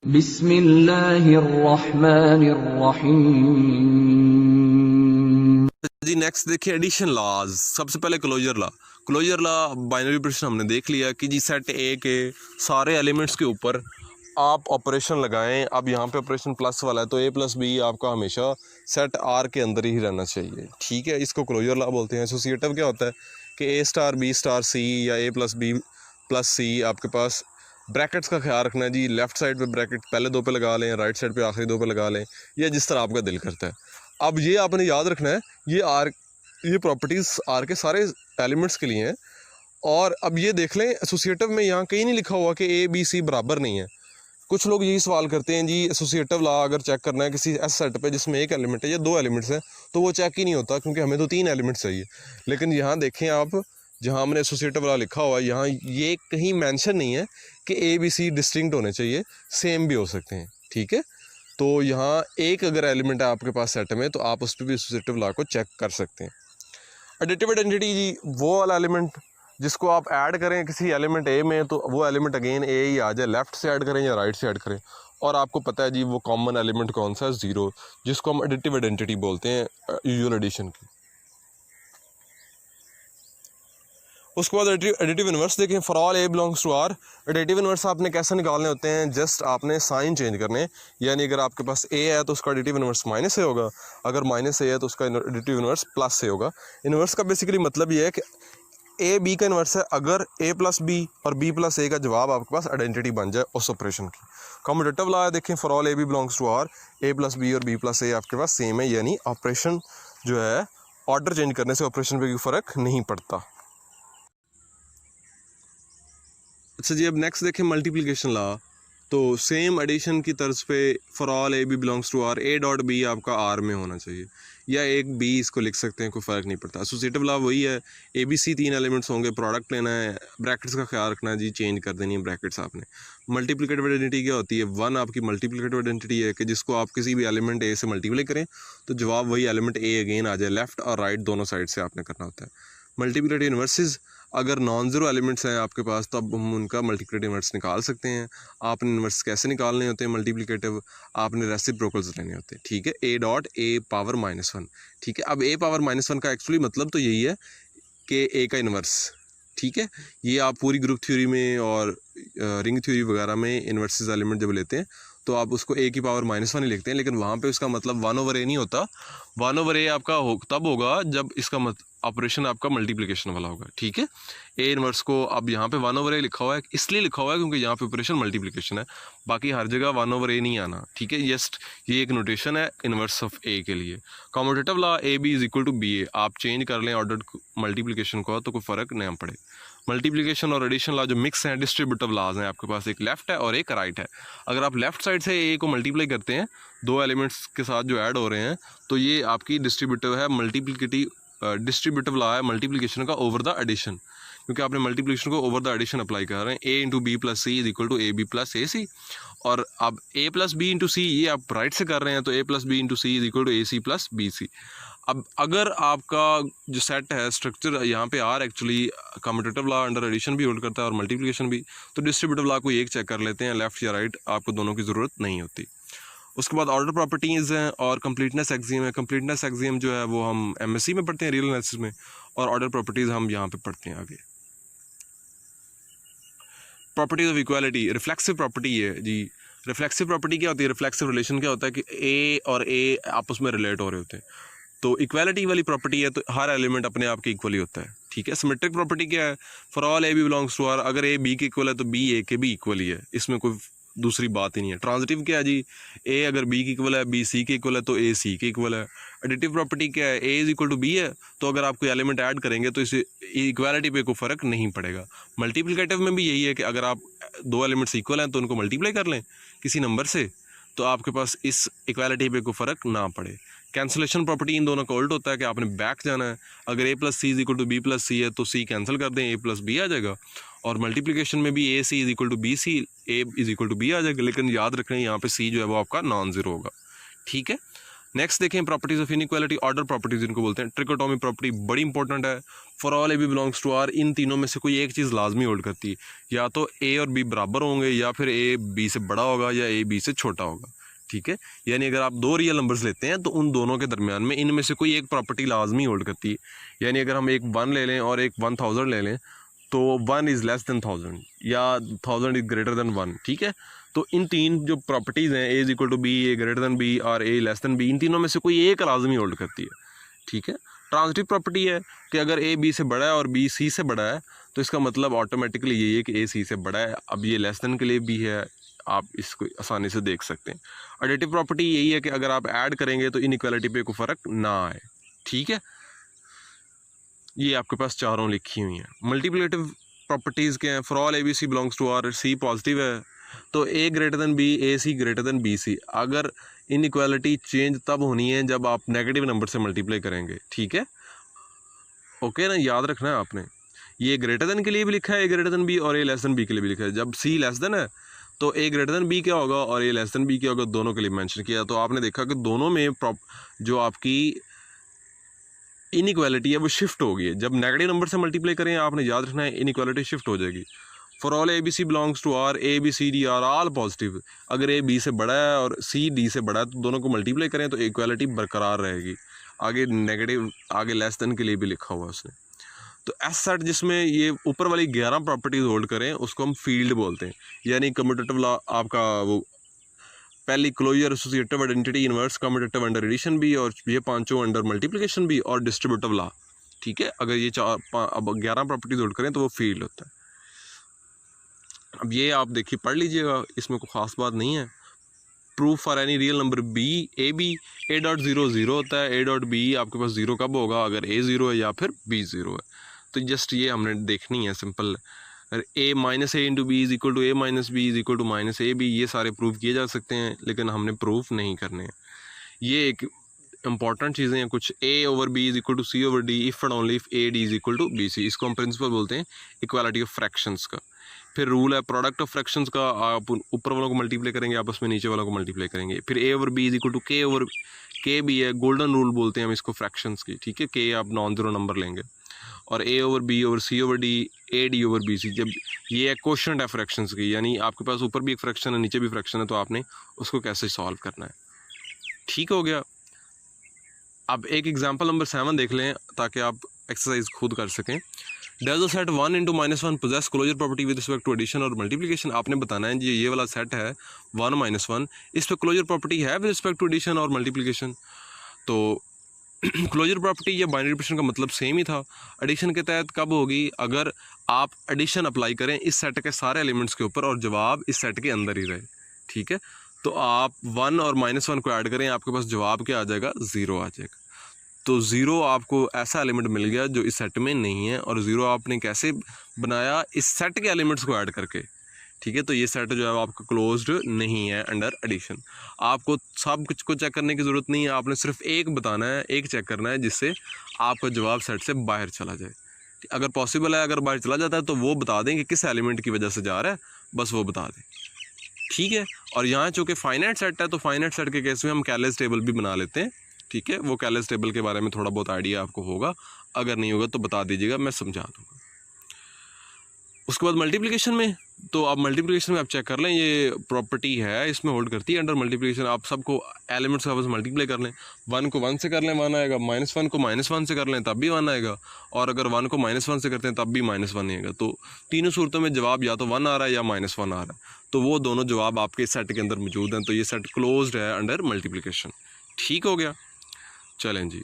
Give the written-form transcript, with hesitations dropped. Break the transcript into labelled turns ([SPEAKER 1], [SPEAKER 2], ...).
[SPEAKER 1] बिस्मिल्लाहिर्रहमानिर्रहीम।
[SPEAKER 2] जी नेक्स्ट देखिए एडिशन लॉज। सबसे पहले closure law. Closure law binary operation हमने देख लिया कि जी सेट ए के सारे एलिमेंट्स के ऊपर आप ऑपरेशन लगाएं। अब यहाँ पे ऑपरेशन प्लस वाला है तो ए प्लस बी आपका हमेशा सेट आर के अंदर ही रहना चाहिए। ठीक है, इसको क्लोजर लॉ बोलते हैं। एसोसिएटिव क्या होता है कि ए स्टार बी स्टार सी या ए प्लस बी प्लस सी आपके पास ब्रैकेट्स का ख्याल रखना है जी। लेफ्ट साइड पे ब्रैकेट पहले दो पे लगा लें, राइट साइड पे आखिरी दो पे लगा लें, या जिस तरह आपका दिल करता है। अब ये आपने याद रखना है, ये प्रॉपर्टीज़ आर के सारे एलिमेंट्स के लिए हैं। और अब ये देख लें एसोसिएटिव में यहाँ कहीं नहीं लिखा हुआ कि ए बी सी बराबर नहीं है। कुछ लोग यही सवाल करते हैं जी एसोसिएटिव लॉ अगर चेक करना है किसी ऐसे सेट पे जिसमें एक एलिमेंट है या दो एलिमेंट्स हैं तो वो चेक ही नहीं होता, क्योंकि हमें तो तीन एलिमेंट्स चाहिए। लेकिन यहाँ देखें आप, जहाँ हमने एसोसिएटिव लॉ लिखा हुआ है यहाँ ये कहीं मेंशन नहीं है कि ए बी सी डिस्टिंक्ट होने चाहिए, सेम भी हो सकते हैं। ठीक है, तो यहाँ एक अगर एलिमेंट है आपके पास सेट में तो आप उस पर भी एसोसिएटिव लॉ को चेक कर सकते हैं। एडिटिव आइडेंटिटी जी वो वाला एलिमेंट जिसको आप ऐड करें किसी एलिमेंट ए में तो वो एलिमेंट अगेन ए ही आ जाए, लेफ्ट से ऐड करें या राइट से ऐड करें। और आपको पता है जी वो कॉमन एलिमेंट कौन सा है, ज़ीरो, जिसको हम एडिटिव आइडेंटिटी बोलते हैं यूजुअल एडिशन की। उसके बाद एडिटिव इनवर्स देखें। For all a belongs to R. Additive inverse आपने कैसे निकालने होते हैं, जस्ट आपने साइन चेंज करने। यानी अगर आपके पास ए है तो उसका एडिटिव इनवर्स माइनस ए होगा, अगर माइनस ए है तो उसका एडिटिव इनवर्स प्लस ए होगा। इनवर्स का बेसिकली मतलब ये है कि ए बी का इनवर्स है अगर ए प्लस बी और बी प्लस ए का जवाब आपके पास आइडेंटिटी बन जाए उस ऑपरेशन की। कम्यूटेटिव लॉ है देखें। For all A B belongs to R, a plus b और बी प्लस ए आपके पास सेम है, यानी ऑपरेशन जो है ऑर्डर चेंज करने से ऑपरेशन पे कोई फ़र्क नहीं पड़ता। अच्छा जी, अब नेक्स्ट देखें मल्टीप्लिकेशन लॉ। तो सेम एडिशन की तर्ज पे for all A B belongs to R, a dot b आपका आर में होना चाहिए, या एक बी इसको लिख सकते हैं, कोई फ़र्क नहीं पड़ता। एसोसिएटिव लॉ वही है, ए बी सी तीन एलिमेंट्स होंगे, प्रोडक्ट लेना है, ब्रैकेट्स का ख्याल रखना है जी, चेंज कर देनी है ब्रैकेट्स आपने। मल्टीप्लिकेटिव आइडेंटिटी क्या होती है, वन आपकी मल्टीप्लिकेटिव आइडेंटिटी है कि जिसको आप किसी भी एलिमेंट ए से मल्टीप्लाई करें तो जवाब वही एलिमेंट ए अगेन आ जाए, लेफ्ट और राइट दोनों साइड से आपने करना होता है। मल्टीप्लिकेटिव इनवर्सेस, अगर नॉन ज़ीरो एलिमेंट्स हैं आपके पास तो अब हम उनका मल्टीप्लिकेटिव इनवर्स निकाल सकते हैं। आपने इनवर्स कैसे निकालने होते हैं मल्टीप्लिकेटिव, आपने रेसिप्रोकल्स लेने होते हैं। ठीक है, ए डॉट ए पावर -1। ठीक है, अब ए पावर -1 का एक्चुअली मतलब तो यही है कि ए का इनवर्स। ठीक है, ये आप पूरी ग्रुप थ्योरी में और रिंग थ्योरी वगैरह में इनवर्सेस एलिमेंट जब लेते हैं तो आप उसको ए की पावर -1 ही लिखते हैं, लेकिन वहाँ पे उसका मतलब 1/a नहीं होता। 1/a आपका तब होगा जब इसका ऑपरेशन आपका मल्टीप्लिकेशन वाला होगा। ठीक है, ए इनवर्स को अब यहाँ पे 1/a लिखा हुआ है, इसलिए लिखा हुआ है क्योंकि यहाँ पे ऑपरेशन मल्टीप्लिकेशन है, बाकी हर जगह 1/a नहीं आना। ठीक है, जस्ट ये एक नोटेशन है इनवर्स ऑफ ए के लिए। Commutative law A B is equal to B A, आप चेंज कर लें ऑर्डर मल्टीप्लिकेशन को तो कोई फ़र्क नहीं पड़े। मल्टीप्लिकेशन और एडिशन लॉ जो मिक्स हैं डिस्ट्रीब्यूटिव लॉज हैं, आपके पास एक लेफ्ट है और एक राइट है। अगर आप लेफ्ट साइड से ए को मल्टीप्लाई करते हैं दो एलिमेंट्स के साथ जो ऐड हो रहे हैं तो ये आपकी डिस्ट्रीब्यूटिव है, डिस्ट्रीब्यूटिव लॉ है मल्टीप्लिकेशन का ओवर द एडिशन, क्योंकि आपने मल्टीप्लिकेशन को ओवर द एडिशन अप्लाई कर रहे हैं। A into B plus C is equal to A B plus A C, और अब A plus B into C ये आप राइट से कर रहे हैं तो A plus B into C is equal to A C plus B C. अब अगर आपका जो सेट है स्ट्रक्चर यहाँ पे R actually commutative law under addition भी होल्ड करता है और मल्टीप्लिकेशन भी, तो डिस्ट्रीब्यूटिव लॉ को एक चेक कर लेते हैं, लेफ्ट या राइट आपको दोनों की ज़रूरत नहीं होती। उसके बाद ऑर्डर प्रॉपर्टीज़ हैं और कंप्लीटनेस एक्सियम है। कंप्लीटनेस एक्सियम जो है वो हम एमएससी में पढ़ते हैं रियल एनालिसिस में, और ऑर्डर प्रॉपर्टीज़ हम यहाँ पे पढ़ते हैं आगे। Properties of equality, reflexive property है जी। रिफ्लेक्सिव प्रॉपर्टी क्या होती है, रिफ्लेक्सिव रिलेशन क्या होता है कि ए और ए आपस में रिलेट हो रहे होते हैं। तो इक्वालिटी वाली प्रॉपर्टी है तो हर एलिमेंट अपने आप के इक्वली होता है। ठीक है, सिमेट्रिक प्रॉपर्टी क्या है, for all A B belongs to R, अगर ए बी के इक्वल है तो बी ए के भी इक्वली है, इसमें कोई दूसरी बात ही नहीं है। ट्रांजिटिव क्या है जी, ए अगर बी के इक्वल है, बी सी के इक्वल है तो ए सी के इक्वल है। एडिटिव प्रॉपर्टी क्या है, ए इज इक्वल टू बी है तो अगर आप कोई एलिमेंट ऐड करेंगे तो इसे इक्वालिटी पे कोई फ़र्क नहीं पड़ेगा। मल्टीप्लिकेटिव में भी यही है कि अगर आप दो एलिमेंट्स इक्वल हैं तो उनको मल्टीप्लाई कर लें किसी नंबर से तो आपके पास इस इक्वालिटी पे कोई फ़र्क ना पड़े। कैंसलेशन प्रॉपर्टी इन दोनों का उल्ट होता है कि आपने बैक जाना है, अगर A plus C is equal to B plus C है तो सी कैंसिल कर दें, ए प्लस बी आ जाएगा। और मल्टीप्लिकेशन में भी A C is equal to B C, A is equal to B आ जाएगा, लेकिन याद रखें यहाँ पे सी जो है वो आपका नॉन ज़ीरो होगा। ठीक है, नेक्स्ट देखें properties of inequality, order properties इनको बोलते हैं। ट्रिकोटोमी प्रॉपर्टी बड़ी इंपॉर्टेंट है। For all A B belongs to R, इन तीनों में से कोई एक चीज़ लाजमी होल्ड करती है, या तो ए और बी बराबर होंगे, या फिर ए बी से बड़ा होगा, या ए बी से छोटा होगा। ठीक है, यानी अगर आप दो रियल नंबर्स लेते हैं तो उन दोनों के दरमियान में इनमें से कोई एक प्रॉपर्टी लाजमी होल्ड करती है। यानी अगर हम एक 1 ले लें और एक 1000 ले लें तो 1 इज़ लेस देन 1000 या 1000 इज़ ग्रेटर देन 1। ठीक है, तो इन तीन जो प्रॉपर्टीज़ हैं, A is equal to B, A greater than B और ए लेस देन बी, इन तीनों में से कोई एक लाजमी होल्ड करती है। ठीक है, ट्रांजिटिव प्रॉपर्टी है कि अगर ए बी से बड़ा है और बी सी से बड़ा है तो इसका मतलब ऑटोमेटिकली यही है कि ए सी से बड़ा है। अब ये लेस देन के लिए भी है, आप इसको आसानी से देख सकते हैं। एडिटिव प्रॉपर्टी यही है कि अगर आप ऐड करेंगे तो इनइक्वालिटी पे कोई फ़र्क ना आए। ठीक है, ये आपके पास चारों लिखी हुई हैं। मल्टीप्लिकेटिव प्रॉपर्टीज़ के हैं, for all A b c belongs to R, c positive है तो a greater than b, a c greater than b c. अगर इनइक्वालिटी चेंज तब होनी है जब आप नेगेटिव नंबर से मल्टीप्लाई करेंगे। ठीक है, ओके ना, याद रखना है आपने। ये ग्रेटर देन के लिए भी लिखा है ए ग्रेटर देन बी, और ए लेस देन बी के लिए भी लिखा है। जब सी लेस देन है तो ए ग्रेटर देन बी क्या होगा और ए लेस देन बी क्या होगा, दोनों के लिए मेंशन किया। तो आपने देखा कि दोनों में जो आपकी इनइक्वालिटी है वो शिफ्ट हो गई है। जब नेगेटिव नंबर से मल्टीप्लाई करें आपने याद रखना है इनइक्वालिटी शिफ्ट हो जाएगी। For all A b c belongs to R, a b c d are all positive. अगर ए बी से बड़ा है और सी डी से बड़ा है तो दोनों को मल्टीप्लाई करें तो इक्वालिटी बरकरार रहेगी। आगे नेगेटिव, आगे लेस देन के लिए भी लिखा हुआ उसने। तो एस सेट जिसमें ये ऊपर वाली 11 प्रॉपर्टीज होल्ड करें उसको हम फील्ड बोलते हैं। यानी कम्यूटेटिव लॉ आपका वो पहली closure, associative, identity, inverse, commutative under addition भी, और ये पांचों अंडर मल्टीप्लिकेशन भी, और डिस्ट्रीब्यूटिव लॉ। ठीक है, अगर ये अब 11 प्रॉपर्टीज होल्ड करें तो वो फील्ड होता है। अब ये आप देखिए पढ़ लीजिएगा, इसमें कोई ख़ास बात नहीं है। Proof for any real number b a b, a dot zero zero होता है, ए डॉट बी आपके पास ज़ीरो कब होगा, अगर ए ज़ीरो है या फिर बी ज़ीरो है। तो जस्ट ये हमने देखनी है simple. A minus a into b is equal to a minus b is equal to minus a b, ये सारे प्रूफ किए जा सकते हैं लेकिन हमने प्रूफ नहीं करने हैं। ये एक इंपॉर्टेंट चीज़ें हैं कुछ। A over B is equal to C over D if and only if A D is equal to B C. इसको हम प्रिंसिपल बोलते हैं इक्वालिटी ऑफ फ्रैक्शंस का। फिर रूल है प्रोडक्ट ऑफ फ्रैक्शंस का, आप ऊपर वालों को मल्टीप्लाई करेंगे आपस में, नीचे वालों को मल्टीप्लाई करेंगे। फिर A over B is equal to K over K भी है, गोल्डन रूल बोलते हैं हम इसको फ्रैक्शंस की। ठीक है, के आप नॉन ज़ीरो नंबर लेंगे, और A over B over C over D, A D over B C. जब ये है क्वोशंट है फ्रैक्शंस की, यानी आपके पास ऊपर भी एक फ्रैक्शन है नीचे भी फ्रैक्शन है, तो आपने उसको कैसे सॉल्व करना है। ठीक हो गया। अब एक एग्जांपल नंबर 7 देख लें ताकि आप एक्सरसाइज खुद कर सकें। Does the set 1 into -1 poses closure property with respect to addition और मल्टीप्लिकेशन। आपने बताना है जी ये वाला सेट है 1 -1, इस पर क्लोजर प्रॉपर्टी है विद रिस्पेक्ट टू एडिशन और मल्टीप्लिकेशन। तो क्लोजर प्रॉपर्टी या बाइनरी ऑपरेशन का मतलब सेम ही था। एडिशन के तहत कब होगी, अगर आप एडिशन अप्लाई करें इस सेट के सारे एलिमेंट्स के ऊपर और जवाब इस सेट के अंदर ही रहे। ठीक है, तो आप 1 और -1 को ऐड करें, आपके पास जवाब क्या आ जाएगा, 0 आ जाएगा। तो 0 आपको ऐसा एलिमेंट मिल गया जो इस सेट में नहीं है, और 0 आपने कैसे बनाया, इस सेट के एलिमेंट्स को ऐड करके। ठीक है, तो ये सेट जो है आपका क्लोज्ड नहीं है अंडर एडिशन। आपको सब कुछ को चेक करने की ज़रूरत नहीं है, आपने सिर्फ एक बताना है, एक चेक करना है जिससे आपका जवाब सेट से बाहर चला जाए। अगर पॉसिबल है, अगर बाहर चला जाता है तो वो बता दें कि किस एलिमेंट की वजह से जा रहा है, बस वो बता दें। ठीक है, और यहाँ चूँकि फाइनाइट सेट है तो फाइनाइट सेट के केस में हम कैलेज टेबल भी बना लेते हैं। ठीक है, वो कैलेज टेबल के बारे में थोड़ा बहुत आइडिया आपको होगा, अगर नहीं होगा तो बता दीजिएगा, मैं समझा दूँगा। उसके बाद मल्टीप्लिकेशन में, तो आप मल्टीप्लिकेशन में आप चेक कर लें, ये प्रॉपर्टी है इसमें होल्ड करती है अंडर मल्टीप्लिकेशन। आप सबको एलिमेंट्स का बस मल्टीप्लाई कर लें, 1 को 1 से कर लें 1 आएगा, -1 को -1 से कर लें तब भी 1 आएगा, और अगर 1 को -1 से करते हैं तब भी -1 आएगा। तो तीनों सूरतों में जवाब या तो 1 आ रहा है या -1 आ रहा है, तो वो दोनों जवाब आपके सेट के अंदर मौजूद हैं। तो ये सेट क्लोज्ड है अंडर मल्टीप्लिकेशन। ठीक हो गया, चलें जी।